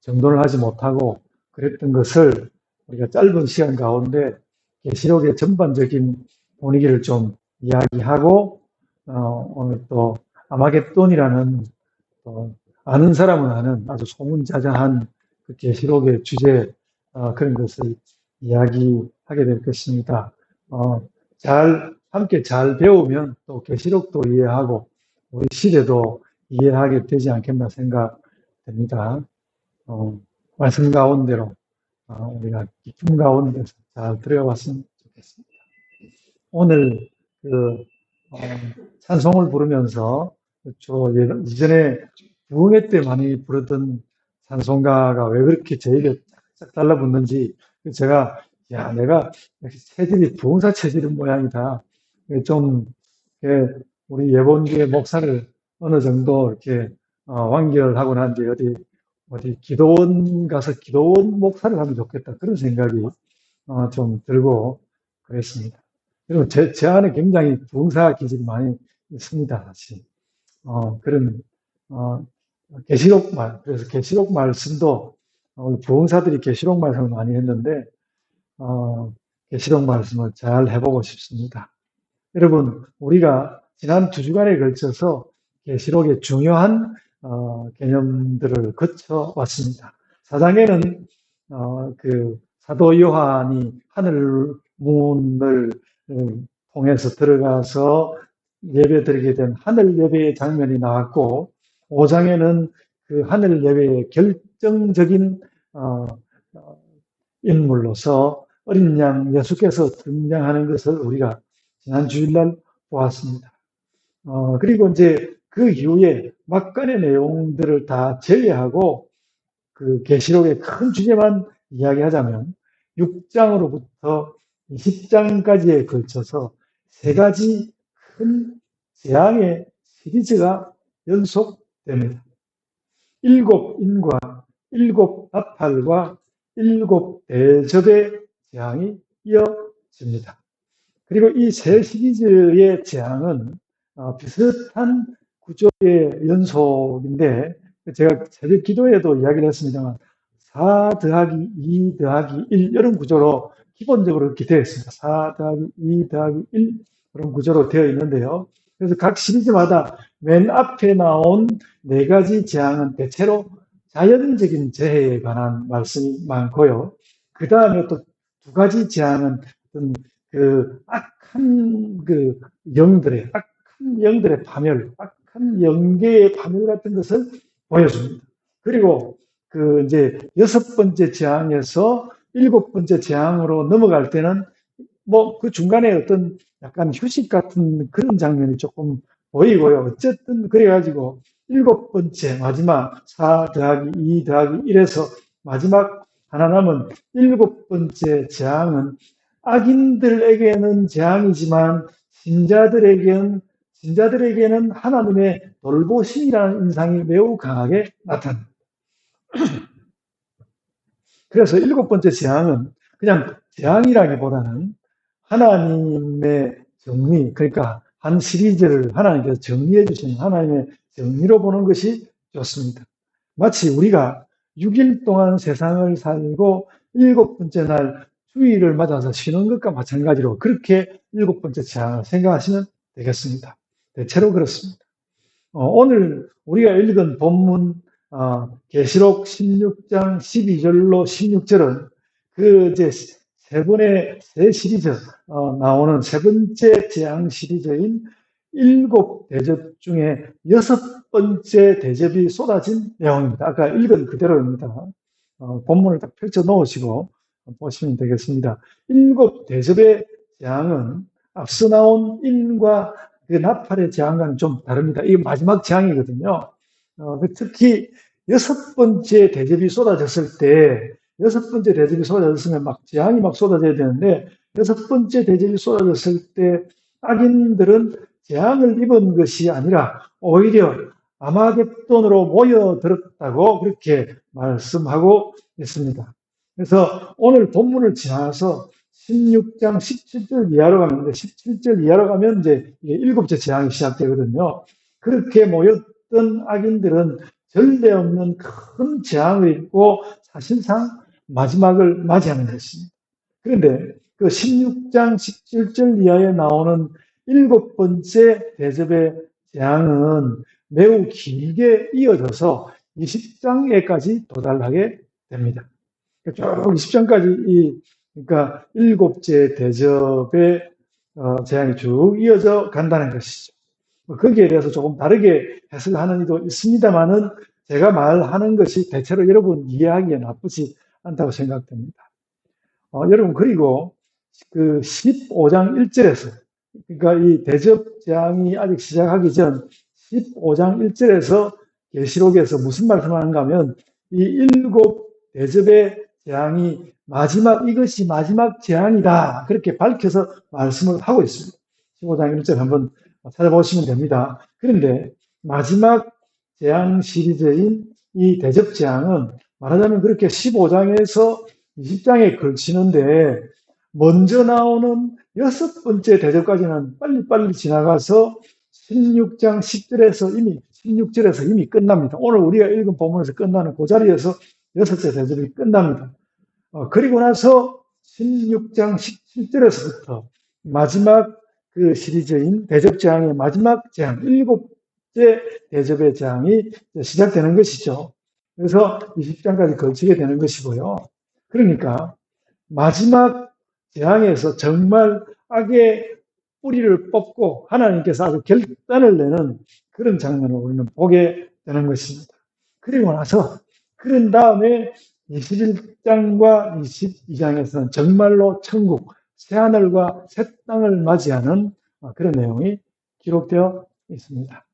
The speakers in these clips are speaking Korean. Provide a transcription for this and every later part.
정돈을 하지 못하고 그랬던 것을 우리가 짧은 시간 가운데 계시록의 전반적인 분위기를 좀 이야기하고 오늘 또 아마겟돈이라는 아는 사람은 아는 아주 소문자자한 그 계시록의 주제 그런 것을 이야기하게 될 것입니다. 함께 잘 배우면 또 계시록도 이해하고 우리 시대도 이해하게 되지 않겠나 생각됩니다. 말씀 가운데로 우리가 기쁨 가운데서 잘 들어갔으면 좋겠습니다. 오늘 찬송을 부르면서 이전에 부흥회 때 많이 부르던 찬송가가 왜 그렇게 저에게 쫙 달라붙는지 제가 내가 체질이 부흥사 체질인 모양이다. 좀 우리 예본교회 목사를 어느 정도 이렇게 완결하고 난 뒤에 어디 기도원 가서 기도원 목사를 하면 좋겠다 그런 생각이 좀 들고 그랬습니다. 그리고 제 안에 굉장히 부흥사 기질이 많이 있습니다. 사실 그런 계시록 그래서 계시록 말씀도 부흥사들이 계시록 말씀을 많이 했는데 계시록 말씀을 잘 해보고 싶습니다. 여러분, 우리가 지난 2주간에 걸쳐서 계시록의 중요한 개념들을 거쳐 왔습니다. 4장에는 그 사도 요한이 하늘 문을 통해서 들어가서 예배드리게 된 하늘 예배의 장면이 나왔고 5장에는 그 하늘 예배의 결정적인 인물로서 어린 양 예수께서 등장하는 것을 우리가 지난 주일날 보았습니다. 그리고 이제 그 이후에 막간의 내용들을 다 제외하고 그 계시록의 큰 주제만 이야기하자면 6장으로부터 20장까지에 걸쳐서 3가지 큰 재앙의 시리즈가 연속됩니다. 7인과 7나팔과 7대접의 재앙이 이어집니다. 그리고 이 3시리즈의 재앙은 비슷한 구조의 연속인데 제가 새벽 기도에도 이야기를 했습니다만 4 더하기 2 더하기 1 이런 구조로 기본적으로 이렇게 되어 있습니다. 4 더하기 2 더하기 1 그런 구조로 되어 있는데요. 그래서 각 시리즈마다 맨 앞에 나온 4가지 재앙은 대체로 자연적인 재해에 관한 말씀이 많고요. 그 다음에 또 2가지 재앙은 어떤 악한 영들의 파멸, 악한 영계의 파멸 같은 것을 보여줍니다. 그리고 이제 6번째 재앙에서 7번째 재앙으로 넘어갈 때는 그 중간에 어떤 약간 휴식 같은 그런 장면이 조금 보이고요. 어쨌든 그래가지고 7번째 마지막 4 더하기 2 더하기 1에서 마지막 하나 남은 7번째 재앙은 악인들에게는 재앙이지만 신자들에게는 하나님의 돌보심이라는 인상이 매우 강하게 나타납니다. 그래서 7번째 재앙은 그냥 재앙이라기보다는 하나님의 정리, 그러니까 한 시리즈를 하나님께서 정리해 주신 하나님의 정리로 보는 것이 좋습니다. 마치 우리가 6일 동안 세상을 살고 7번째 날 주일을 맞아서 쉬는 것과 마찬가지로 그렇게 7번째 재앙을 생각하시면 되겠습니다. 대체로 그렇습니다. 오늘 우리가 읽은 본문 계시록 16장 12절로 16절은 이제 세 시리즈 나오는 3번째 재앙 시리즈인 7대접 중에 6번째 대접이 쏟아진 내용입니다. 아까 읽은 그대로입니다. 본문을 딱 펼쳐 놓으시고 보시면 되겠습니다. 7대접의 재앙은 앞서 나온 인과 그 나팔의 재앙과는 좀 다릅니다. 이게 마지막 재앙이거든요. 특히 6번째 대접이 쏟아졌을 때 6번째 대접이 쏟아졌으면 재앙이 쏟아져야 되는데 6번째 대접이 쏟아졌을 때 악인들은 재앙을 입은 것이 아니라 오히려 아마겟돈으로 모여들었다고 그렇게 말씀하고 있습니다. 그래서 오늘 본문을 지나서 16장 17절 이하로 가는데 17절 이하로 가면 이제 7번째 재앙이 시작되거든요. 그렇게 모였던 악인들은 전례 없는 큰 재앙을 입고 사실상 마지막을 맞이하는 것입니다. 그런데 그 16장 17절 이하에 나오는 일곱 번째 대접의 재앙은 매우 길게 이어져서 20장에까지 도달하게 됩니다. 쭉 20장까지 그러니까 일곱째 대접의 재앙이 쭉 이어져 간다는 것이죠. 거기에 대해서 조금 다르게 해석하는 이도 있습니다만은 제가 말하는 것이 대체로 여러분 이해하기에 나쁘지 않다고 생각됩니다. 여러분, 그리고 그 15장 1절에서, 그러니까 이 대접 재앙이 아직 시작하기 전 15장 1절에서 계시록에서 무슨 말씀을 하는가 하면 이 일곱 대접의 재앙이 이것이 마지막 재앙이다. 그렇게 밝혀서 말씀을 하고 있습니다. 15장 1절 한번 찾아보시면 됩니다. 그런데 마지막 재앙 시리즈인 이 대접 재앙은 말하자면 그렇게 15장에서 20장에 걸치는데 먼저 나오는 여섯 번째 대접까지는 빨리빨리 지나가서 16절에서 이미 끝납니다. 오늘 우리가 읽은 본문에서 끝나는 그 자리에서 여섯째 대접이 끝납니다. 그리고 나서 16장 17절에서부터 마지막 그 시리즈인 대접재앙의 마지막 재앙, 일곱째 대접의 재앙이 시작되는 것이죠. 그래서 20장까지 걸치게 되는 것이고요. 그러니까 마지막 재앙에서 정말 악의 뿌리를 뽑고 하나님께서 아주 결단을 내는 그런 장면을 우리는 보게 되는 것입니다. 그리고 나서 그런 다음에 21장과 22장에서는 정말로 천국, 새하늘과 새 땅을 맞이하는 그런 내용이 기록되어 있습니다.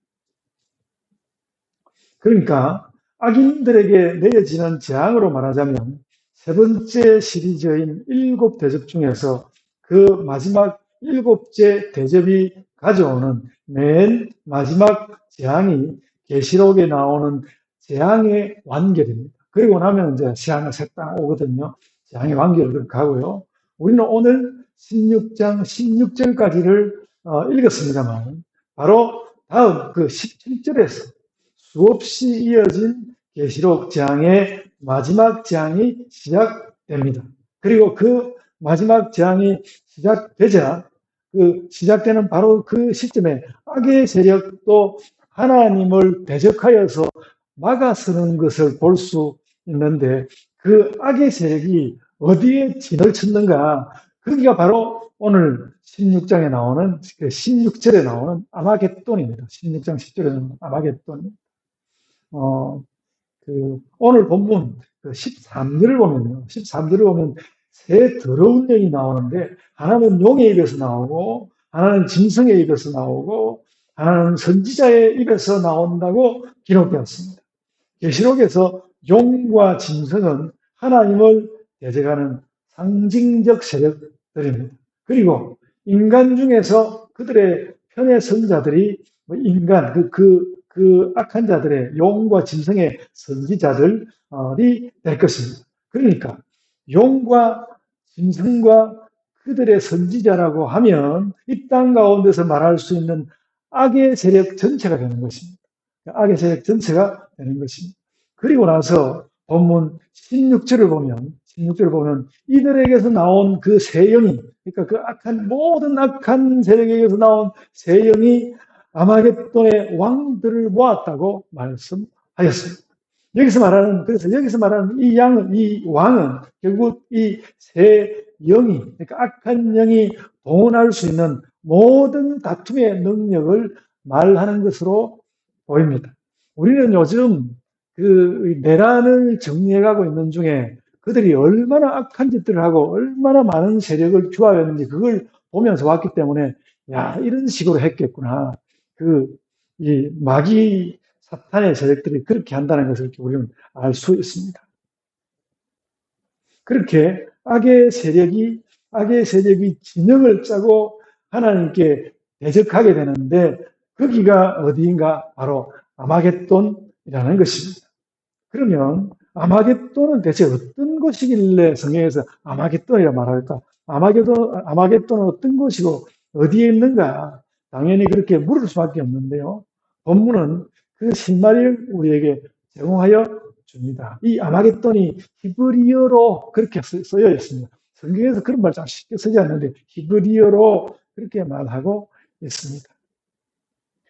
그러니까 악인들에게 내려지는 재앙으로 말하자면 세 번째 시리즈인 일곱 대접 중에서 그 마지막 일곱째 대접이 가져오는 맨 마지막 재앙이 계시록에 나오는 재앙의 완결입니다. 그리고 나면 이제 새하늘 새 땅 오거든요. 재앙의 완결을 가고요. 우리는 오늘 16장 16절까지를 읽었습니다만 바로 다음 그 17절에서 수없이 이어진 계시록 재앙의 마지막 재앙이 시작됩니다. 그리고 그 마지막 재앙이 시작되자 그 시작되는 바로 그 시점에 악의 세력도 하나님을 대적하여서 막아서는 것을 볼 수 있는데 그 악의 세력이 어디에 진을 쳤는가? 거기가 바로 오늘 16장에 나오는 그 16절에 나오는 아마겟돈입니다. 16장 10절에 나오는 아마겟돈. 오늘 본문 13절을 보면요. 13절을 보면 세 더러운 영이 나오는데 하나는 용의 입에서 나오고 하나는 짐승의 입에서 나오고 하나는 선지자의 입에서 나온다고 기록되었습니다. 계시록에서 용과 짐승은 하나님을 대적하는 상징적 세력들입니다. 그리고 인간 중에서 그들의 편의 선자들이 인간 그 악한 자들의 용과 짐승의 선지자들이 될 것입니다. 그러니까 용과 짐승과 그들의 선지자라고 하면 이 땅 가운데서 말할 수 있는 악의 세력 전체가 되는 것입니다. 악의 세력 전체가 되는 것입니다. 그리고 나서 본문 16절을 보면 이들에게서 나온 그 세 영이, 그러니까 그 모든 악한 세력에게서 나온 세 영이 아마겟돈의 왕들을 모았다고 말씀하였습니다. 그래서 여기서 말하는 이 왕은 결국 이 세 영이, 그러니까 악한 영이 동원할 수 있는 모든 다툼의 능력을 말하는 것으로 보입니다. 우리는 요즘 그 내란을 정리해가고 있는 중에 그들이 얼마나 악한 짓들을 하고 얼마나 많은 세력을 규합했는지 그걸 보면서 왔기 때문에 야, 이런 식으로 했겠구나. 이 마귀 사탄의 세력들이 그렇게 한다는 것을 우리는 알 수 있습니다. 그렇게 악의 세력이 진영을 짜고 하나님께 대적하게 되는데 거기가 어디인가? 바로 아마겟돈이라는 것입니다. 그러면 아마겟돈은 대체 어떤 곳이길래 성경에서 아마겟돈이라 말할까? 아마겟돈은 어떤 곳이고 어디에 있는가? 당연히 그렇게 물을 수밖에 없는데요. 본문은 그 실마리를 우리에게 제공하여 줍니다. 이 아마겟돈이 히브리어로 그렇게 쓰여 있습니다. 성경에서 그런 말 잘 쉽게 쓰지 않는데 히브리어로 그렇게 말하고 있습니다.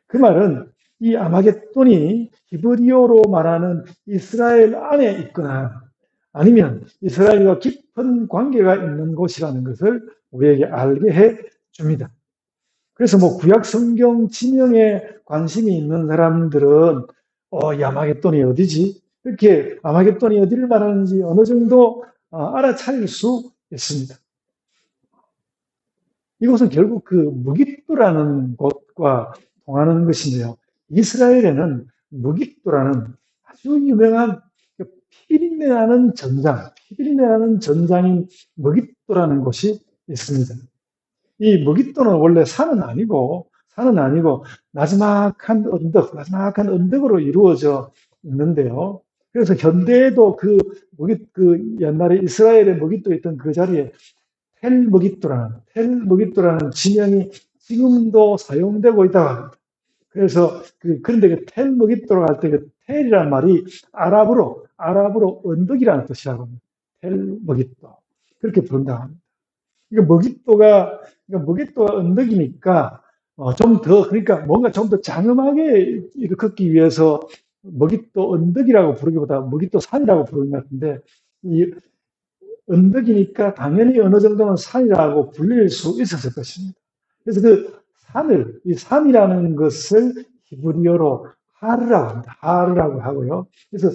그 말은 이 아마겟돈이 히브리어로 말하는 이스라엘 안에 있거나 아니면 이스라엘과 깊은 관계가 있는 곳이라는 것을 우리에게 알게 해 줍니다. 그래서 뭐 구약 성경 지명에 관심이 있는 사람들은 이 아마겟돈이 어디지? 이렇게 아마겟돈이 어디를 말하는지 어느 정도 알아차릴 수 있습니다. 이곳은 결국 그 무깃도라는 곳과 통하는 것인데요. 이스라엘에는 무깃도라는 아주 유명한 피비린내나는 전장, 피비린내나는 전장인 무깃도라는 곳이 있습니다. 이 무깃도는 원래 산은 아니고 나지막한 언덕으로 이루어져 있는데요. 그래서 현대에도 그 옛날에 이스라엘에 무깃도 있던 그 자리에 텔 무깃도라는 지명이 지금도 사용되고 있다고 합니다. 그래서 그런데 그 텔무깃도로 갈 때 그 텔이란 말이 아랍어로 언덕이라는 뜻이라고 합니다. 텔무깃도 그렇게 부른다고 합니다. 이거 무깃도가 언덕이니까 좀 더 그러니까 뭔가 좀 더 장엄하게 걷기 위해서 무깃도 언덕이라고 부르기보다 무깃도 산이라고 부르는 것 같은데 이 언덕이니까 당연히 어느 정도는 산이라고 불릴 수 있었을 것입니다. 그래서 이 산이라는 것을 히브리어로 하르라고 합니다. 하르라고 하고요. 그래서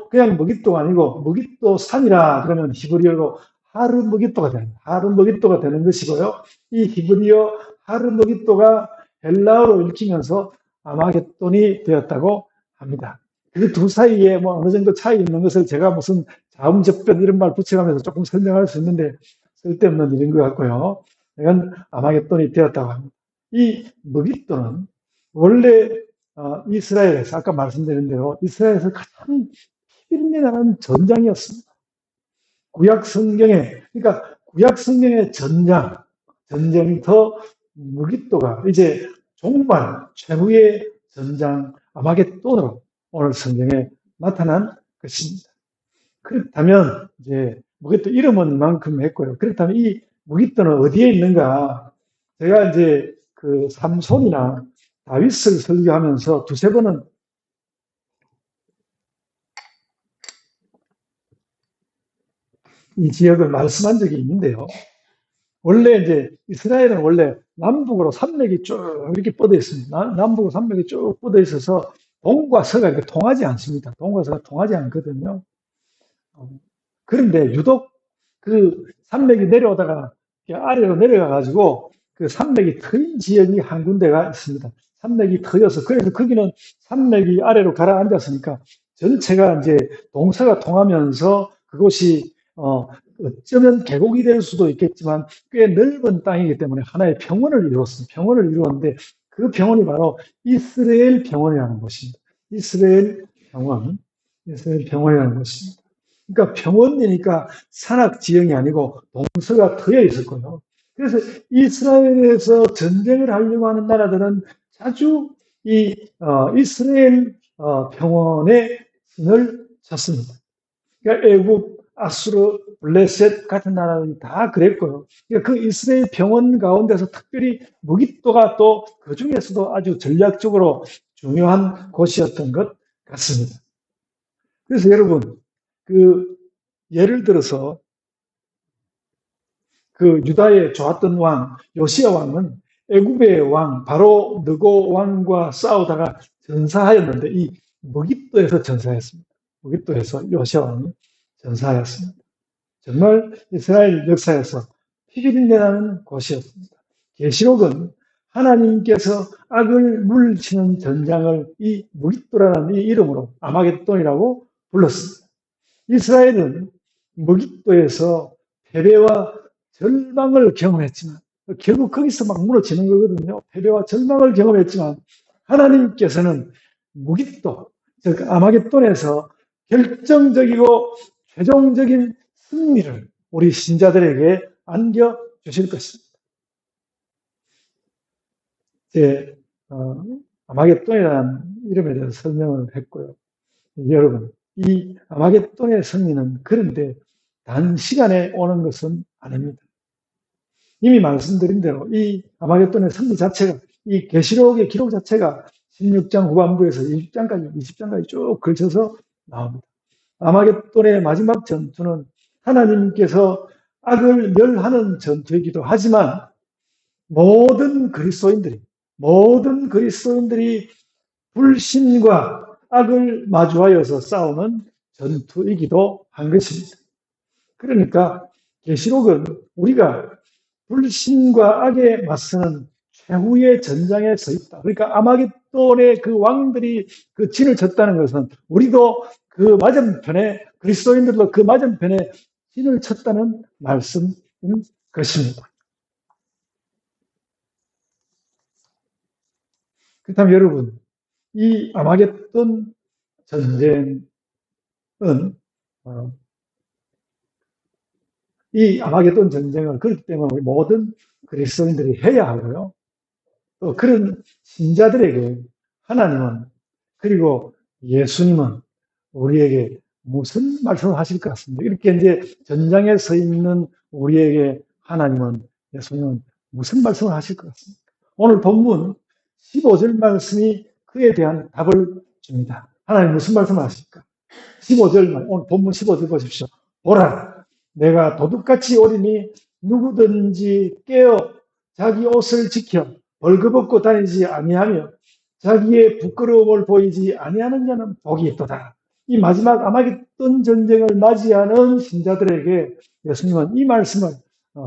그냥 무깃도가 아니고 무깃도 산이라 그러면 히브리어로 하르 무깃도가 됩니다. 하르 무깃도가 되는 것이고요. 이 히브리어 하르 무깃도가 헬라어로 읽히면서 아마겟돈이 되었다고 합니다. 그 두 사이에 뭐 어느 정도 차이 있는 것을 제가 무슨 자음접변 이런 말 붙여가면서 조금 설명할 수 있는데 쓸데없는 일인 것 같고요. 이건 아마겟돈이 되었다고 합니다. 이 무깃돈은 원래 이스라엘에서 아까 말씀드린 대로 이스라엘에서 가장 피비린내 나는 전장이었습니다. 그러니까 구약 성경의 전쟁터 무깃도가 이제 정말 최후의 전장 아마겟돈으로 오늘 성경에 나타난 것입니다. 그렇다면 이제 무깃도 이름은 이만큼 했고요. 그렇다면 이 무깃도는 어디에 있는가? 제가 이제 그 삼손이나 다윗을 설교하면서 두세 번은 이 지역을 말씀한 적이 있는데요. 원래 이제 이스라엘은 원래 남북으로 산맥이 쭉 이렇게 뻗어 있습니다. 남북으로 산맥이 쭉 뻗어 있어서 동과 서가 이렇게 통하지 않습니다. 동과 서가 통하지 않거든요. 그런데 유독 그 산맥이 내려오다가 아래로 내려가 가지고 그 산맥이 트인 지역이 한 군데가 있습니다. 산맥이 트여서 그래서 거기는 산맥이 아래로 가라앉았으니까 전체가 이제 동서가 통하면서 그곳이 어쩌면 계곡이 될 수도 있겠지만 꽤 넓은 땅이기 때문에 하나의 평원을 이루었습니다. 평원을 이루었는데 그 평원이 바로 이스라엘 평원이라는 것입니다. 이스라엘 평원이라는 것입니다. 그러니까 평원이니까 산악 지형이 아니고 동서가 트여 있을 거예요. 그래서 이스라엘에서 전쟁을 하려고 하는 나라들은 자주 이스라엘 평원에 신을 쳤습니다. 그러니까 애국, 아수르, 블레셋 같은 나라는 다 그랬고요. 그러니까 그 이스라엘 병원 가운데서 특별히 무깃도가 또 그 중에서도 아주 전략적으로 중요한 곳이었던 것 같습니다. 그래서 여러분, 예를 들어서 유다에 좋았던 왕, 요시야 왕은 애굽의 왕, 바로 느고 왕과 싸우다가 전사하였는데 이 무깃도에서 전사했습니다. 무깃도에서 요시야 왕이 전사하였습니다. 정말 이스라엘 역사에서 피비린내나는 곳이었습니다. 계시록은 하나님께서 악을 물리치는 전장을 이 무깃도라는 이 이름으로 아마겟돈이라고 불렀습니다. 이스라엘은 무깃도에서 패배와 절망을 경험했지만 결국 거기서 막 무너지는 거거든요. 패배와 절망을 경험했지만 하나님께서는 무깃도, 즉 아마겟돈에서 결정적이고 최종적인 승리를 우리 신자들에게 안겨주실 것입니다. 아마겟돈이라는 이름에 대해서 설명을 했고요. 여러분, 이 아마겟돈의 승리는 그런데 단시간에 오는 것은 아닙니다. 이미 말씀드린 대로 이 아마겟돈의 승리 자체가 이 계시록의 기록 자체가 16장 후반부에서 20장까지 쭉 걸쳐서 나옵니다. 아마겟돈의 마지막 전투는 하나님께서 악을 멸하는 전투이기도 하지만 모든 그리스도인들이 불신과 악을 마주하여서 싸우는 전투이기도 한 것입니다. 그러니까 계시록은 우리가 불신과 악에 맞서는 최후의 전장에 서 있다. 그러니까 아마겟돈의 그 왕들이 그 진을 쳤다는 것은 우리도 그 맞은편에 그리스도인들도 그 맞은편에 진을 쳤다는 말씀인 것입니다. 그렇다면 여러분, 이 아마겟돈 전쟁은 이 아마겟돈 전쟁을 그렇기 때문에 우리 모든 그리스도인들이 해야 하고요. 또 그런 신자들에게 하나님은 그리고 예수님은 우리에게 무슨 말씀을 하실 것 같습니다. 이렇게 이제 전장에 서 있는 우리에게 하나님은 예수님은 무슨 말씀을 하실 것 같습니까? 오늘 본문 15절 말씀이 그에 대한 답을 줍니다. 하나님 무슨 말씀을 하실까? 15절, 오늘 본문 15절 보십시오. 보라, 내가 도둑같이 오리니 누구든지 깨어 자기 옷을 지켜 벌거벗고 다니지 아니하며 자기의 부끄러움을 보이지 아니하는 자는 복이 있도다. 이 마지막 아마겟돈 전쟁을 맞이하는 신자들에게 예수님은 이 말씀을,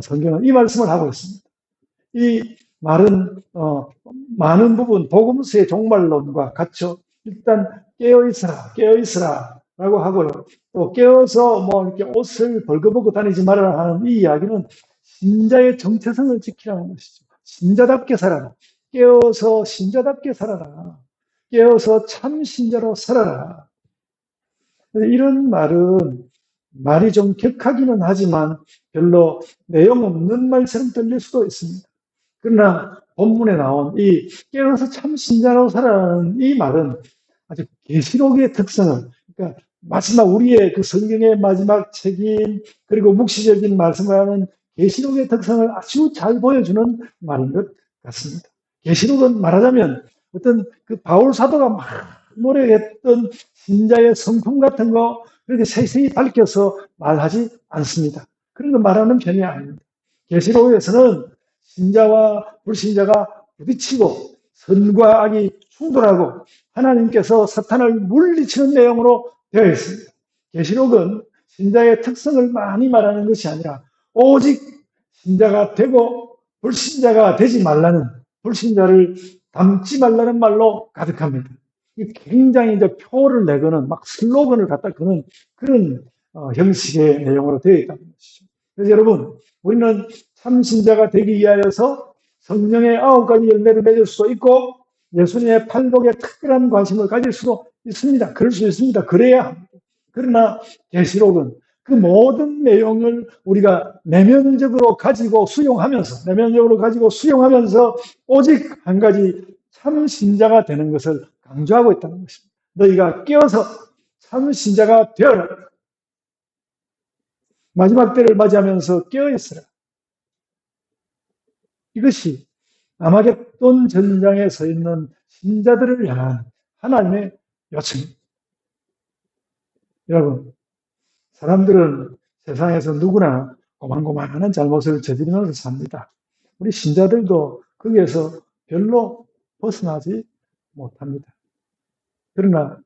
성경은 이 말씀을 하고 있습니다. 이 말은 많은 부분 복음서의 종말론과 같죠. 일단 깨어있으라 라고 하고요. 또 깨어서 뭐 이렇게 옷을 벌거벗고 다니지 말아라 하는 이 이야기는 신자의 정체성을 지키라는 것이죠. 신자답게 살아라. 깨어서 신자답게 살아라. 깨어서 참 신자로 살아라. 이런 말이 좀 격하기는 하지만 별로 내용 없는 말처럼 들릴 수도 있습니다. 그러나 본문에 나온 이 깨어서 참 신자로 살아라는 이 말은 아주 계시록의 특성을, 그러니까 마지막 우리의 그 성경의 마지막 책임 그리고 묵시적인 말씀을 하는 계시록의 특성을 아주 잘 보여주는 말인 것 같습니다. 계시록은 말하자면 어떤 그 바울 사도가 막 노력했던 신자의 성품 같은 거 그렇게 세세히 밝혀서 말하지 않습니다. 그런 거 말하는 편이 아닙니다. 계시록에서는 신자와 불신자가 부딪히고 선과 악이 충돌하고 하나님께서 사탄을 물리치는 내용으로 되어 있습니다. 계시록은 신자의 특성을 많이 말하는 것이 아니라 오직 신자가 되고 불신자가 되지 말라는, 불신자를 닮지 말라는 말로 가득합니다. 굉장히 이제 표를 내거는 막 슬로건을 갖다 거는 그런 형식의 내용으로 되어 있다는 것이죠. 그래서 여러분, 우리는 참 신자가 되기 위하여서 성령의 9가지 열매를 맺을 수도 있고 예수님의 팔복에 특별한 관심을 가질 수도 있습니다. 그럴 수 있습니다. 그래야 합니다. 그러나 계시록은 그 모든 내용을 우리가 내면적으로 가지고 수용하면서 오직 한 가지 참 신자가 되는 것을 강조하고 있다는 것입니다. 너희가 깨어서 참 신자가 되어라. 마지막 때를 맞이하면서 깨어있으라. 이것이 아마겟돈 전장에 서 있는 신자들을 향한 하나님의 요청입니다. 여러분, 사람들은 세상에서 누구나 고만고만한 잘못을 저지르면서 삽니다. 우리 신자들도 거기에서 별로 벗어나지 못합니다. 그러나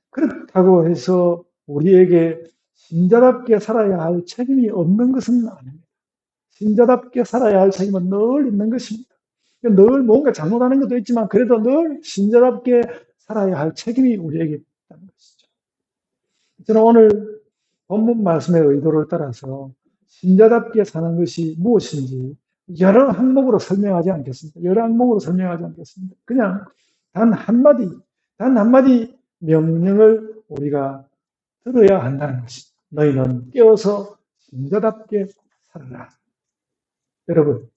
그렇다고 해서 우리에게 신자답게 살아야 할 책임이 없는 것은 아닙니다. 신자답게 살아야 할 책임은 늘 있는 것입니다. 늘 뭔가 잘못하는 것도 있지만 그래도 늘 신자답게 살아야 할 책임이 우리에게 있다는 것이죠. 저는 오늘 본문 말씀의 의도를 따라서 신자답게 사는 것이 무엇인지 여러 항목으로 설명하지 않겠습니다. 그냥 단 한마디 명령을 우리가 들어야 한다는 것입니다. 너희는 깨어서 신자답게 살아라. 여러분,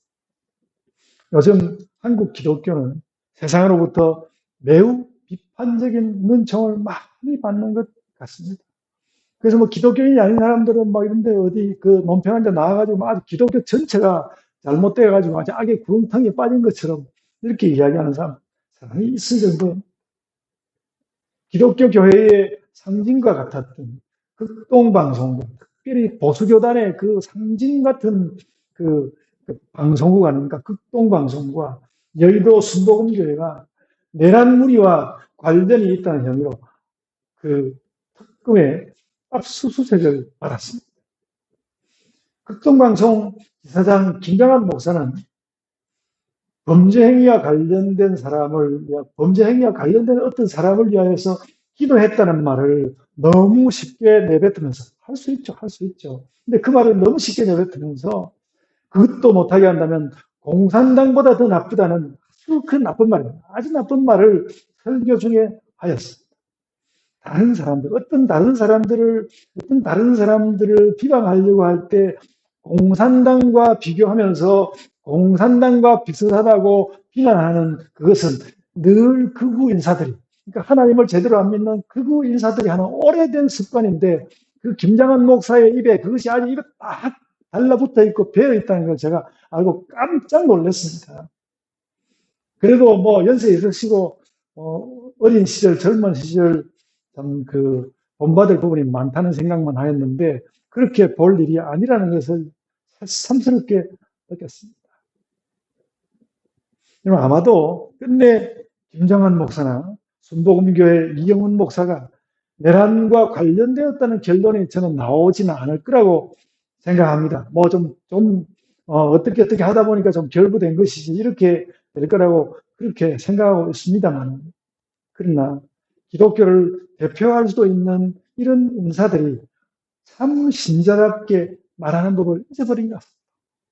요즘 한국 기독교는 세상으로부터 매우 비판적인 눈총을 많이 받는 것 같습니다. 그래서 뭐 기독교인이 아닌 사람들은 막 이런데 어디 그 논평한 데 나와가지고 막 아주 기독교 전체가 잘못돼가지고 아주 악의 구렁텅이에 빠진 것처럼 이렇게 이야기하는 사람이 있을 정도 기독교 교회의 상징과 같았던 극동방송국, 특별히 보수교단의 그 상징 같은 그 방송국 아닙니까? 극동방송국과 여의도 순복음교회가 내란 무리와 관련이 있다는 혐의로 그 특검에 압수수색을 받았습니다. 극동방송 지사장 김장한 목사는 범죄 행위와 관련된 어떤 사람을 위하여서 기도했다는 말을 너무 쉽게 내뱉으면서 할 수 있죠, 할 수 있죠. 근데 그 말을 너무 쉽게 내뱉으면서 그것도 못하게 한다면 공산당보다 더 나쁘다는 아주 그 나쁜 말입니다. 아주 나쁜 말을 설교 중에 하였습니다. 어떤 다른 사람들을 비방하려고 할 때 공산당과 비교하면서 공산당과 비슷하다고 비난하는 그것은 늘 극우 인사들이, 그러니까 하나님을 제대로 안 믿는 극우 인사들이 하는 오래된 습관인데 그 김장한 목사의 입에 그것이 아주 입에 딱 달라붙어 있고 배어 있다는 걸 제가 알고 깜짝 놀랐습니다. 그래도 뭐 연세 있으시고 어린 시절, 젊은 시절 참 그 본받을 부분이 많다는 생각만 하였는데 그렇게 볼 일이 아니라는 것을 새삼스럽게 느꼈습니다. 아마도 끝내 김정한 목사나 순복음교회 이영훈 목사가 내란과 관련되었다는 결론이 저는 나오지는 않을 거라고 생각합니다. 뭐 어떻게 하다 보니까 좀 결부된 것이지 이렇게 될 거라고 그렇게 생각하고 있습니다만, 그러나 기독교를 대표할 수도 있는 이런 인사들이 참 신자답게 말하는 법을 잊어버린 것 같습니다.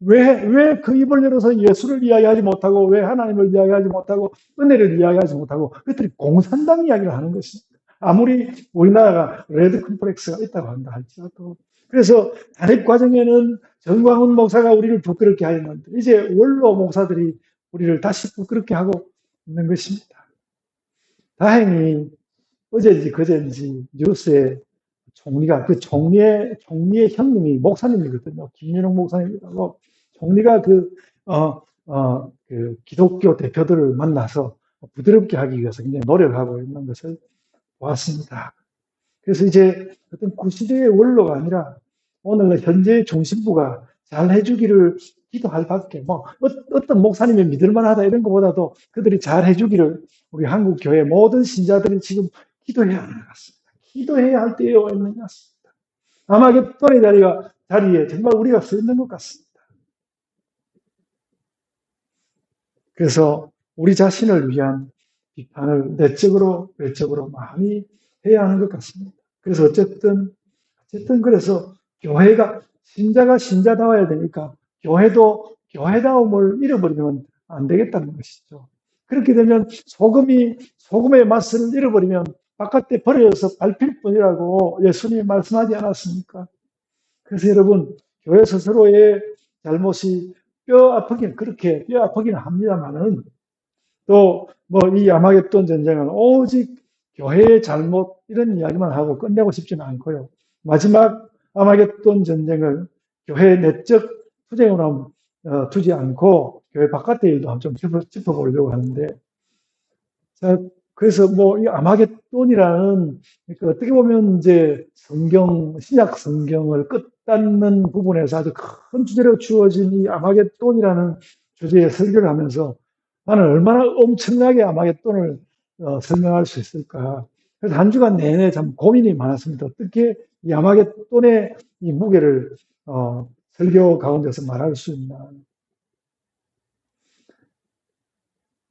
왜 그 입을 열어서 예수를 이야기하지 못하고, 왜 하나님을 이야기하지 못하고, 은혜를 이야기하지 못하고, 그것들이 공산당 이야기를 하는 것입니다. 아무리 우리나라가 레드 컴플렉스가 있다고 한다 할지라도. 그래서 단핵 과정에는 정광훈 목사가 우리를 부끄럽게 하였는데, 이제 원로 목사들이 우리를 다시 부끄럽게 하고 있는 것입니다. 다행히 어제인지 그제인지 뉴스에 총리가, 그 총리의 형님이 목사님이거든요. 김윤옥 목사님이라고. 총리가 그 기독교 대표들을 만나서 부드럽게 하기 위해서 굉장히 노력하고 있는 것을 보았습니다. 그래서 이제 어떤 구시대의 원로가 아니라 오늘 현재의 중심부가 잘 해주기를 기도할 밖에, 뭐 어떤 목사님이 믿을만하다 이런 것보다도 그들이 잘 해주기를 우리 한국 교회 모든 신자들이 지금 기도해야 하는 것 같습니다. 기도해야 할 때에 와 있는 것 같습니다. 아마겟돈의 자리에 정말 우리가 서 있는 것 같습니다. 그래서 우리 자신을 위한 비판을 내적으로 외적으로 많이 해야 하는 것 같습니다. 그래서 어쨌든 그래서 신자가 신자다워야 되니까 교회도 교회다움을 잃어버리면 안 되겠다는 것이죠. 그렇게 되면 소금의 맛을 잃어버리면 바깥에 버려져서 밟힐 뿐이라고 예수님이 말씀하지 않았습니까? 그래서 여러분, 교회 스스로의 잘못이 그렇게 뼈 아프기는 합니다만은, 또 뭐 이 아마겟돈 전쟁은 오직 교회의 잘못 이런 이야기만 하고 끝내고 싶지는 않고요. 마지막 아마겟돈 전쟁을 교회의 내적 투쟁으로 두지 않고 교회 바깥의 일도 한번 좀 짚어보려고 하는데, 자, 그래서 뭐 이 아마겟돈이라는, 그러니까 어떻게 보면 이제 신약 성경을 끝닫는 부분에서 아주 큰 주제로 주어진 이 아마겟돈이라는 주제에 설교를 하면서 나는 얼마나 엄청나게 아마겟돈을 설명할 수 있을까. 그래서 한 주간 내내 참 고민이 많았습니다. 어떻게 이 아마겟돈의 이 무게를 설교 가운데서 말할 수 있나.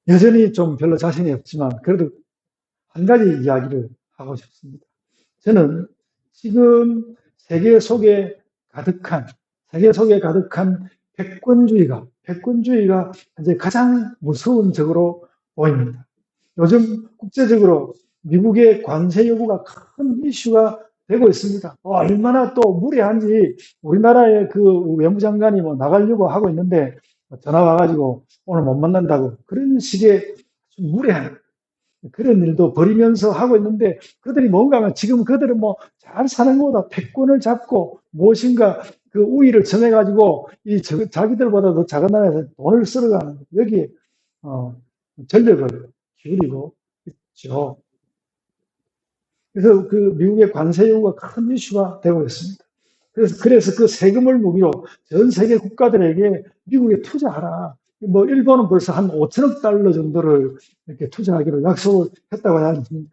여전히 좀 별로 자신이 없지만 그래도 한 가지 이야기를 하고 싶습니다. 저는 지금 세계 속에 가득한 패권주의가 이제 가장 무서운 적으로 보입니다. 요즘 국제적으로 미국의 관세 요구가 큰 이슈가 되고 있습니다. 얼마나 또 무례한지. 우리나라의 그 외무장관이 뭐 나가려고 하고 있는데 전화 와가지고 오늘 못 만난다고, 그런 식의 무례한 그런 일도 벌이면서 하고 있는데 그들이 뭔가 하면 지금 그들은 뭐 잘 사는 것보다 패권을 잡고 무엇인가 그 우위를 점해가지고 이 자기들보다 더 작은 나라에서 돈을 쓸어가는 여기에 어, 전력을 기울이고 있죠. 그래서 그 미국의 관세 요구가 큰 이슈가 되고 있습니다. 그래서 그 세금을 무기로 전 세계 국가들에게 미국에 투자하라. 뭐 일본은 벌써 한 5천억 달러 정도를 이렇게 투자하기로 약속을 했다고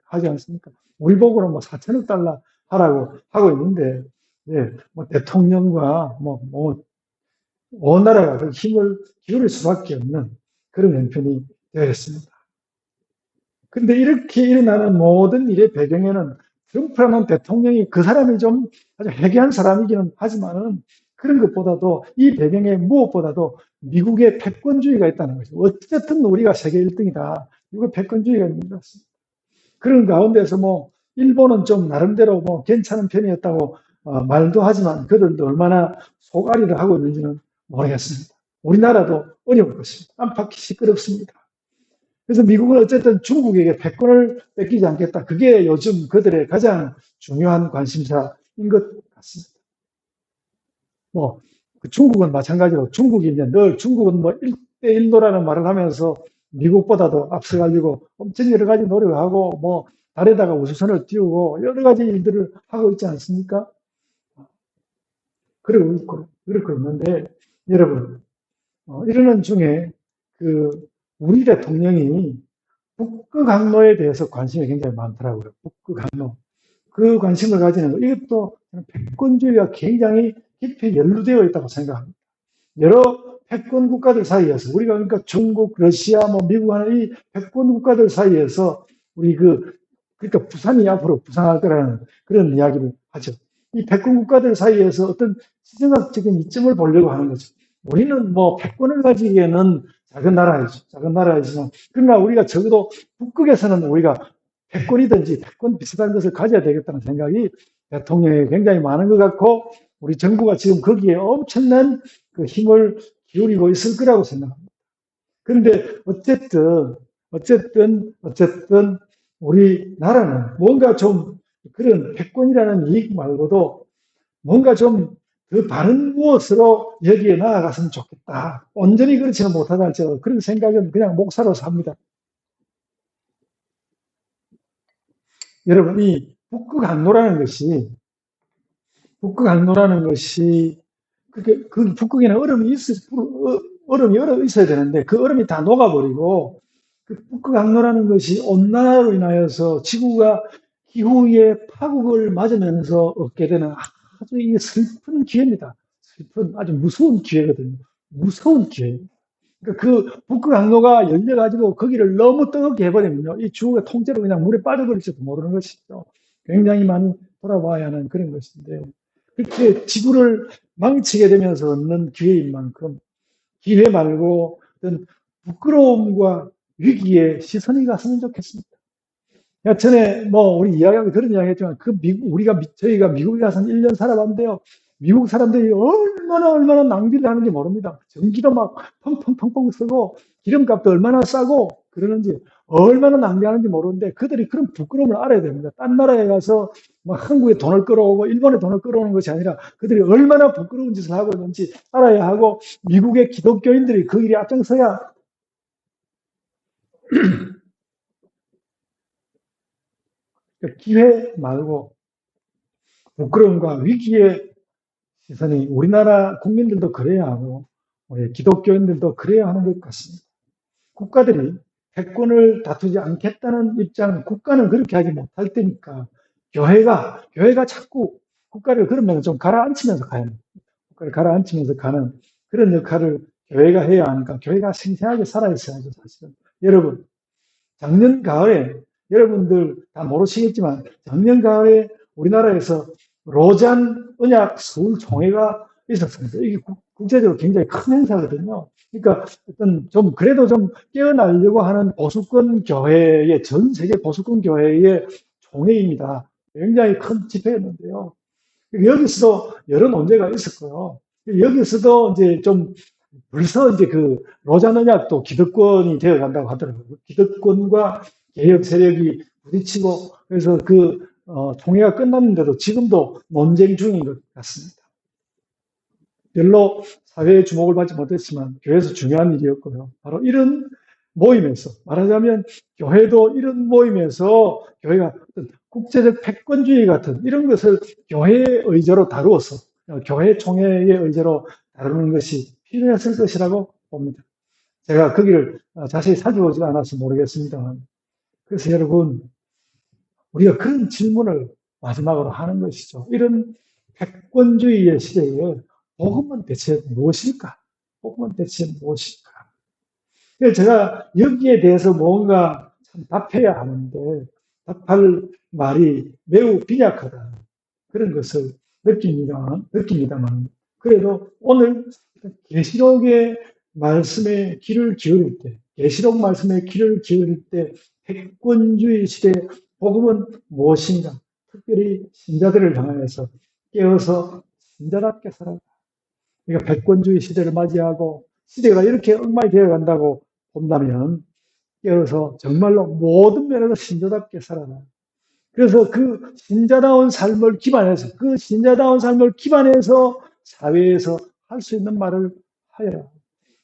하지 않습니까? 우리 보고는 뭐 4천억 달러 하라고 하고 있는데, 예, 뭐 대통령과 온 나라가 그 힘을 기울일 수밖에 없는 그런 형편이 되었습니다. 근데 이렇게 일어나는 모든 일의 배경에는 트럼프라는 대통령이 그 사람이 좀 아주 해괴한 사람이기는 하지만은 그런 것보다도 이 배경에 무엇보다도 미국의 패권주의가 있다는 거죠. 어쨌든 우리가 세계 1등이다. 미국의 패권주의가 있는 것 같습니다. 그런 가운데서 뭐 일본은 좀 나름대로 뭐 괜찮은 편이었다고 말도 하지만 그들도 얼마나 속앓이를 하고 있는지는 모르겠습니다. 우리나라도 어려울 것입니다. 안팎이 시끄럽습니다. 그래서 미국은 어쨌든 중국에게 패권을 뺏기지 않겠다. 그게 요즘 그들의 가장 중요한 관심사인 것 같습니다. 뭐, 그 중국은 마찬가지로 중국이 이제 늘 중국은 뭐 1대1노라는 말을 하면서 미국보다도 앞서가지고 엄청 여러 가지 노력을 하고 뭐 달에다가 우주선을 띄우고 여러 가지 일들을 하고 있지 않습니까? 그러고 있는데 여러분, 이러는 중에 그 우리 대통령이 북극 항로에 대해서 관심이 굉장히 많더라고요. 북극 항로. 그 관심을 가지는 것. 이것도 패권주의가 굉장히 깊이 연루되어 있다고 생각합니다. 여러 패권 국가들 사이에서 우리가 그러니까 중국, 러시아, 뭐 미국 하는 이 패권 국가들 사이에서 우리 그러니까 부산이 앞으로 부상할 거라는 그런 이야기를 하죠. 이 패권 국가들 사이에서 어떤 지정학적인 이점을 보려고 하는 거죠. 우리는 뭐 패권을 가지기에는 작은 나라이죠. 작은 나라이지만 그러나 우리가 적어도 북극에서는 우리가 패권이든지 패권 비슷한 것을 가져야 되겠다는 생각이 대통령에 굉장히 많은 것 같고 우리 정부가 지금 거기에 엄청난 그 힘을 기울이고 있을 거라고 생각합니다. 그런데 어쨌든 우리나라는 뭔가 좀 그런 패권이라는 이익 말고도 뭔가 좀 그 바른 무엇으로 여기에 나아갔으면 좋겠다. 온전히 그렇지는 못하다 할지라도 그런 생각은 그냥 목사로서 합니다. 여러분이 북극항로라는 것이 그 북극에는 얼음이 얼어 있어야 되는데 그 얼음이 다 녹아버리고 그 북극항로라는 것이 온난화로 인하여서 지구가 기후의 파국을 맞으면서 얻게 되는 아주 슬픈 기회입니다. 슬픈 아주 무서운 기회거든요. 무서운 기회. 그러니까 그 북극항로가 열려가지고 거기를 너무 뜨겁게 해버리면요. 이 지구가 통째로 그냥 물에 빠져버릴지도 모르는 것이죠. 굉장히 많이 돌아봐야 하는 그런 것인데 그렇게 지구를 망치게 되면서 얻는 기회인 만큼 기회 말고 어떤 부끄러움과 위기에 시선이 갔으면 좋겠습니다. 전에 뭐 우리 이야기하고 그런 이야기 했지만 저희가 미국에 가서 1년 살아봤는데요. 미국 사람들이 얼마나 낭비를 하는지 모릅니다. 전기도 막 펑펑펑펑 쓰고 기름값도 얼마나 싸고 그러는지 얼마나 낭비하는지 모르는데 그들이 그런 부끄러움을 알아야 됩니다. 딴 나라에 가서 막 한국에 돈을 끌어오고 일본에 돈을 끌어오는 것이 아니라 그들이 얼마나 부끄러운 짓을 하고 있는지 알아야 하고 미국의 기독교인들이 그 일에 앞장서야 기회 말고 부끄러움과 위기의 시선이 우리나라 국민들도 그래야 하고 우리 기독교인들도 그래야 하는 것 같습니다. 국가들이 패권을 다투지 않겠다는 입장, 국가는 그렇게 하지 못할 때니까 교회가 자꾸 국가를 그러면 좀 가라앉히면서 가야 합니다. 국가를 가라앉히면서 가는 그런 역할을 교회가 해야 하니까 교회가 생생하게 살아있어야죠, 사실은. 여러분, 작년 가을에 여러분들 다 모르시겠지만 작년 가을에 우리나라에서 로잔 언약 서울 총회가 있었습니다. 이게 국제적으로 굉장히 큰 행사거든요. 그러니까 어떤 좀 그래도 좀 깨어나려고 하는 보수권 교회의 전 세계 보수권 교회의 총회입니다. 굉장히 큰 집회였는데요. 여기서도 여러 문제가 있었고요. 여기서도 이제 좀 벌써 이제 그 로잔 언약도 기득권이 되어 간다고 하더라고요. 기득권과 개혁 세력이 부딪히고 그래서 총회가 끝났는데도 지금도 논쟁 중인 것 같습니다. 별로 사회의 주목을 받지 못했지만 교회에서 중요한 일이었고요. 바로 이런 모임에서 말하자면 교회도 이런 모임에서 교회가 어떤 국제적 패권주의 같은 이런 것을 교회의 의제로 다루어서 교회 총회의 의제로 다루는 것이 필요했을 것이라고 봅니다. 제가 거기를 자세히 살펴보지 않아서 모르겠습니다만 그래서 여러분 우리가 그런 질문을 마지막으로 하는 것이죠. 이런 패권주의의 시대에 복음은 대체 무엇일까? 복음은 대체 무엇일까? 그래서 제가 여기에 대해서 뭔가 참 답해야 하는데 답할 말이 매우 빈약하다. 그런 것을 느낍니다만 그래도 오늘 계시록의 말씀에 귀를 기울일 때, 계시록 말씀에 귀를 기울일 때 패권주의 시대의 복음은 무엇인가? 특별히 신자들을 향해서 깨어서 신자답게 살아라. 그러니까 패권주의 시대를 맞이하고 시대가 이렇게 엉망이 되어 간다고 본다면 깨어서 정말로 모든 면에서 신자답게 살아라. 그래서 그 신자다운 삶을 기반해서 그 신자다운 삶을 기반해서 사회에서 할 수 있는 말을 하여라.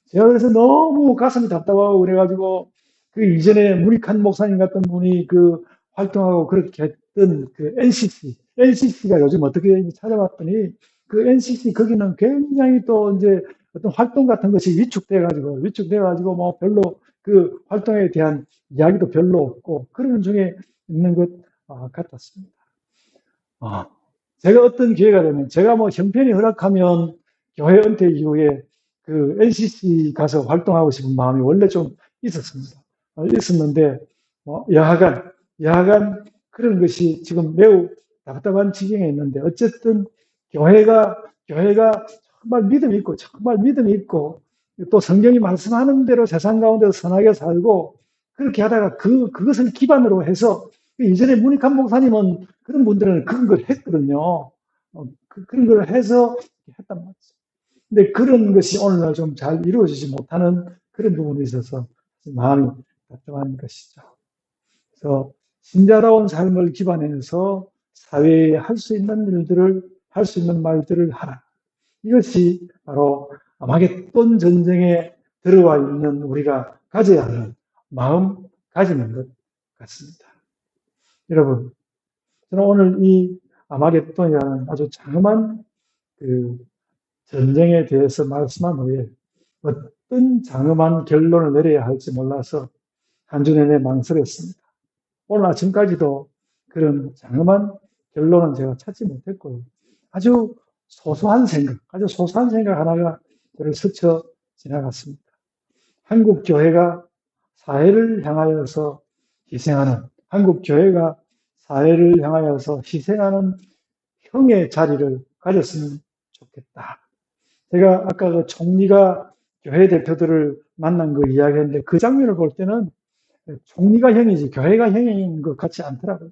제가 그래서 너무 가슴이 답답하고 그래가지고 그 이전에 문익환 목사님 같은 분이 그 활동하고 그렇게 했던 그 NCC가 요즘 어떻게 되는지 찾아봤더니 그 NCC 거기는 굉장히 또 이제 어떤 활동 같은 것이 위축돼가지고 뭐 별로 그 활동에 대한 이야기도 별로 없고 그런 중에 있는 것 같았습니다. 제가 어떤 기회가 되면 제가 뭐 형편이 허락하면 교회 은퇴 이후에 그 NCC 가서 활동하고 싶은 마음이 원래 좀 있었습니다. 있었는데 여하간 그런 것이 지금 매우 답답한 지경에 있는데 어쨌든 교회가 정말 믿음이 있고 또 성경이 말씀하는 대로 세상 가운데서 선하게 살고 그렇게 하다가 그것을 기반으로 해서 이전에 문익환 목사님은 그런 분들은 그런 걸 했거든요. 그런 걸 해서 했단 말이죠. 근데 그런 것이 오늘날 좀 잘 이루어지지 못하는 그런 부분이 있어서 마음이 답답한 것이죠. 그래서 신자다운 삶을 기반해서 사회에 할 수 있는 일들을, 할 수 있는 말들을 하라. 이것이 바로 마겟돈 전쟁에 들어와 있는 우리가 가져야 하는 마음가짐인 것 같습니다. 여러분, 저는 오늘 이 아마겟돈이라는 아주 장엄한 그 전쟁에 대해서 말씀한 후에 어떤 장엄한 결론을 내려야 할지 몰라서 한 주 내내 망설였습니다. 오늘 아침까지도 그런 장엄한 결론은 제가 찾지 못했고요. 아주 소소한 생각 하나가 저를 스쳐 지나갔습니다. 한국 교회가 사회를 향하여서 한국 교회가 사회를 향하여서 희생하는 형의 자리를 가졌으면 좋겠다. 제가 아까 그 총리가 교회 대표들을 만난 거 이야기했는데 그 장면을 볼 때는 총리가 형이지 교회가 형인 것 같지 않더라고요.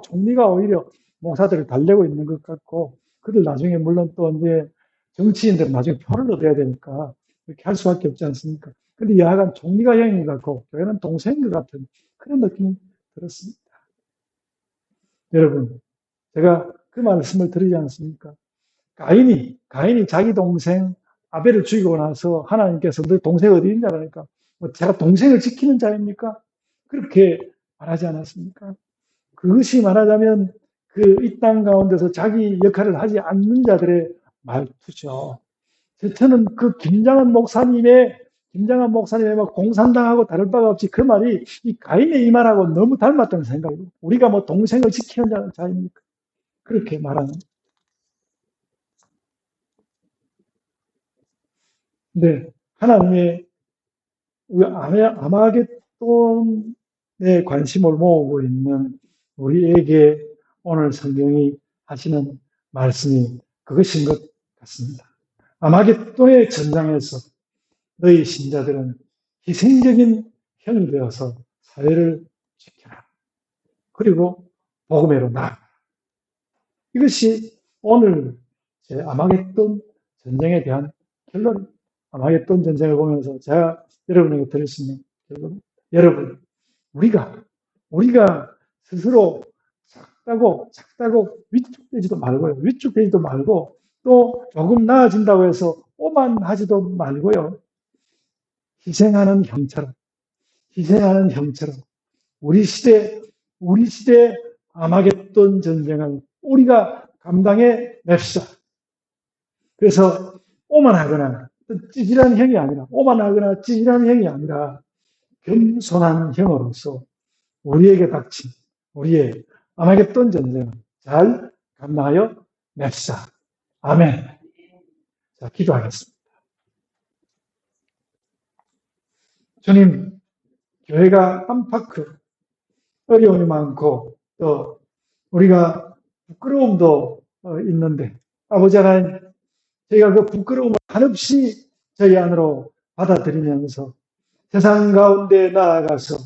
총리가 오히려 목사들을 달래고 있는 것 같고 그들 나중에 물론 또 이제 정치인들은 나중에 표를 얻어야 되니까 그렇게 할 수밖에 없지 않습니까? 근데 여하간 총리가 형인 것 같고 교회는 동생인 것 같은 그런 느낌이 들었습니다. 여러분, 제가 그 말씀을 드리지 않습니까? 가인이 자기 동생 아벨을 죽이고 나서 하나님께서 너 동생 어디 있냐 그러니까 뭐 제가 동생을 지키는 자입니까? 그렇게 말하지 않았습니까? 그것이 말하자면 그 이 땅 가운데서 자기 역할을 하지 않는 자들의 말투죠. 저는 그 김장한 목사님의 막 공산당하고 다를 바가 없이 그 말이 이 가인의 이 말하고 너무 닮았다는 생각이에요. 우리가 뭐 동생을 지키는 자입니까? 그렇게 말하는. 근데 하나님의 아마겟돈에 관심을 모으고 있는 우리에게 오늘 성경이 하시는 말씀이 그것인 것 같습니다. 아마겟돈의 전장에서 너희 신자들은 희생적인 형이 되어서 사회를 지켜라. 그리고 복음으로 나아가. 이것이 오늘 제 아마겟돈 전쟁에 대한 결론입니다. 아마겟돈 전쟁을 보면서 제가 여러분에게 드릴 수 있는 결론. 여러분, 우리가 우리가 스스로 작다고 위축되지도 말고요. 위축되지도 말고 또 조금 나아진다고 해서 오만하지도 말고요. 희생하는 형처럼, 희생하는 형처럼 우리 시대 아마겟돈 전쟁을 우리가 감당해 냅시다. 그래서 오만하거나 찌질한 형이 아니라, 오만하거나 찌질한 형이 아니라 겸손한 형으로서 우리에게 닥친 우리의 아마겟돈 전쟁을 잘 감당하여 냅시다. 아멘. 자, 기도하겠습니다. 주님, 교회가 안팎 어려움이 많고 또 우리가 부끄러움도 있는데 아버지 하나님, 저희가 그 부끄러움을 한없이 저희 안으로 받아들이면서 세상 가운데 나아가서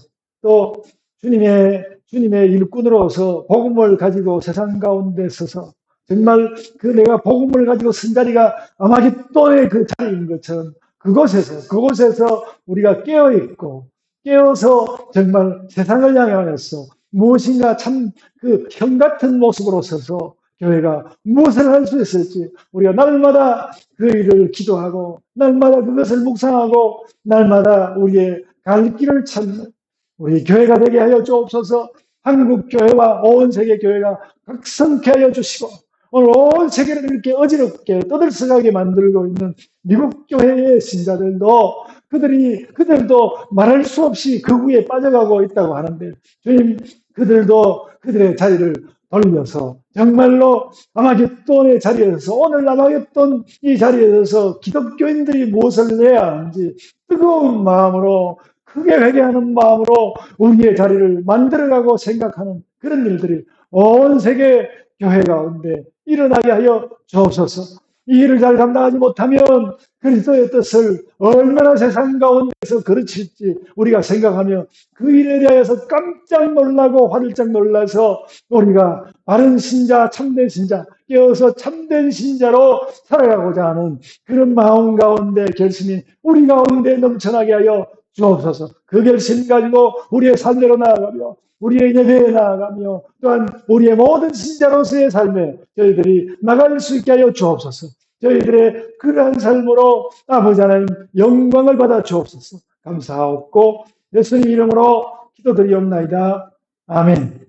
또 주님의 일꾼으로서 복음을 가지고 세상 가운데 서서 정말 그 내가 복음을 가지고 선 자리가 아마겟돈의 그 자리인 것처럼 그곳에서 우리가 깨어있고 깨어서 정말 세상을 향하여서 무엇인가 참 그 형 같은 모습으로 서서 교회가 무엇을 할 수 있을지 우리가 날마다 그 일을 기도하고 날마다 그것을 묵상하고 날마다 우리의 갈 길을 찾는 우리 교회가 되게 하여 주옵소서. 한국 교회와 온 세계 교회가 각성케 하여 주시고 오늘 온 세계를 이렇게 어지럽게 떠들썩하게 만들고 있는 미국 교회의 신자들도 그들도 말할 수 없이 그 후에 빠져가고 있다고 하는데 주님, 그들도 그들의 자리를 돌려서 정말로 아마겟돈의 자리에서 오늘 아마겟돈 이 자리에서 기독교인들이 무엇을 해야 하는지 뜨거운 마음으로 크게 회개하는 마음으로 우리의 자리를 만들어가고 생각하는 그런 일들이 온 세계 교회 가운데 일어나게 하여 주옵소서. 이 일을 잘 감당하지 못하면 그리스도의 뜻을 얼마나 세상 가운데서 그르칠지 우리가 생각하며 그 일에 대해서 깜짝 놀라고 화들짝 놀라서 우리가 바른 신자, 참된 신자, 깨어서 참된 신자로 살아가고자 하는 그런 마음 가운데 결심이 우리 가운데 넘쳐나게 하여 주옵소서. 그 결심 가지고 우리의 삶대로 나아가며 우리의 예배에 나아가며 또한 우리의 모든 신자로서의 삶에 저희들이 나갈 수 있게 하여 주옵소서. 저희들의 그러한 삶으로 아버지 하나님 영광을 받아 주옵소서. 감사하옵고 예수님 이름으로 기도드리옵나이다. 아멘.